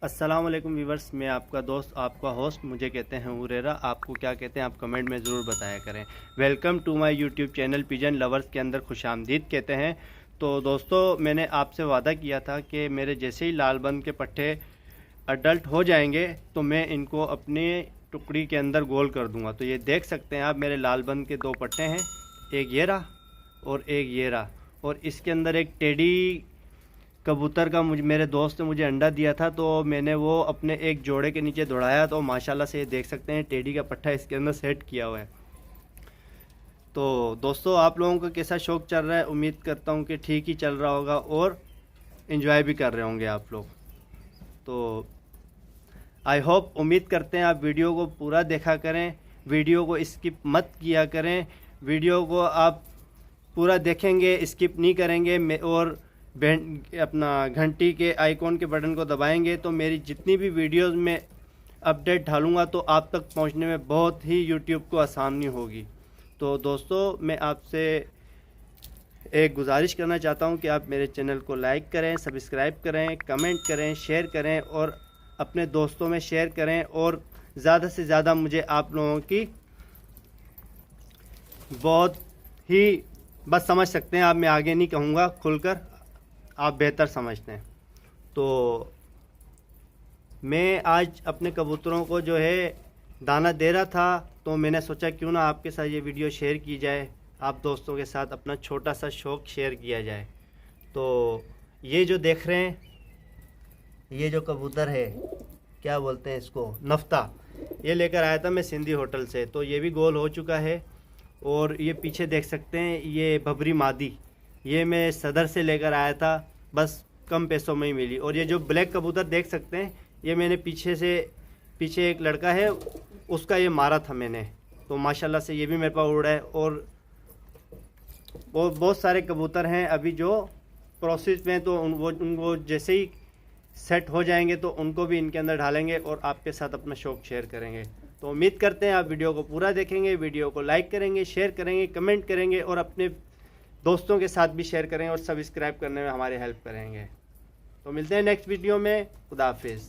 अस्सलाम वालेकुम व्यूवर्स, मैं आपका दोस्त आपका होस्ट, मुझे कहते हैं हुरेरा। आपको क्या कहते हैं आप कमेंट में ज़रूर बताया करें। Welcome to my YouTube channel pigeon lovers के अंदर खुशामदीद कहते हैं। तो दोस्तों, मैंने आपसे वादा किया था कि मेरे जैसे ही लाल बंद के पट्टे अडल्ट हो जाएंगे तो मैं इनको अपने टुकड़ी के अंदर गोल कर दूंगा। तो ये देख सकते हैं आप, मेरे लाल बंद के दो पट्टे हैं, एक ये रहा और एक ये रहा। और इसके अंदर एक टेडी कबूतर का मेरे दोस्त ने मुझे अंडा दिया था, तो मैंने वो अपने एक जोड़े के नीचे दौड़ाया, तो माशाल्लाह से ये देख सकते हैं टेडी का पट्टा इसके अंदर सेट किया हुआ है। तो दोस्तों, आप लोगों का कैसा शौक़ चल रहा है? उम्मीद करता हूँ कि ठीक ही चल रहा होगा और इन्जॉय भी कर रहे होंगे आप लोग। तो आई होप, उम्मीद करते हैं आप वीडियो को पूरा देखा करें, वीडियो को स्किप मत किया करें। वीडियो को आप पूरा देखेंगे, स्किप नहीं करेंगे और अपना घंटी के आइकॉन के बटन को दबाएंगे तो मेरी जितनी भी वीडियोस में अपडेट डालूंगा तो आप तक पहुंचने में बहुत ही यूट्यूब को आसानी होगी। तो दोस्तों, मैं आपसे एक गुजारिश करना चाहता हूं कि आप मेरे चैनल को लाइक करें, सब्सक्राइब करें, कमेंट करें, शेयर करें और अपने दोस्तों में शेयर करें। और ज़्यादा से ज़्यादा मुझे आप लोगों की बहुत ही बस समझ सकते हैं आप, मैं आगे नहीं कहूँगा, खुलकर आप बेहतर समझते हैं। तो मैं आज अपने कबूतरों को जो है दाना दे रहा था, तो मैंने सोचा क्यों ना आपके साथ ये वीडियो शेयर की जाए, आप दोस्तों के साथ अपना छोटा सा शौक़ शेयर किया जाए। तो ये जो देख रहे हैं, ये जो कबूतर है, क्या बोलते हैं इसको, नफ्ता, ये लेकर आया था मैं सिंधी होटल से। तो ये भी गोल हो चुका है। और ये पीछे देख सकते हैं, ये भबरी मादी, ये मैं सदर से लेकर आया था, बस कम पैसों में ही मिली। और ये जो ब्लैक कबूतर देख सकते हैं, ये मैंने पीछे एक लड़का है उसका ये मारा था मैंने, तो माशाल्लाह से ये भी मेरे पास उड़ा है। और बहुत सारे कबूतर हैं अभी जो प्रोसेस में, तो उनको जैसे ही सेट हो जाएंगे तो उनको भी इनके अंदर डालेंगे और आपके साथ अपना शौक़ शेयर करेंगे। तो उम्मीद करते हैं आप वीडियो को पूरा देखेंगे, वीडियो को लाइक करेंगे, शेयर करेंगे, कमेंट करेंगे और अपने दोस्तों के साथ भी शेयर करें और सब्सक्राइब करने में हमारी हेल्प करेंगे। तो मिलते हैं नेक्स्ट वीडियो में। खुदा हाफिज़।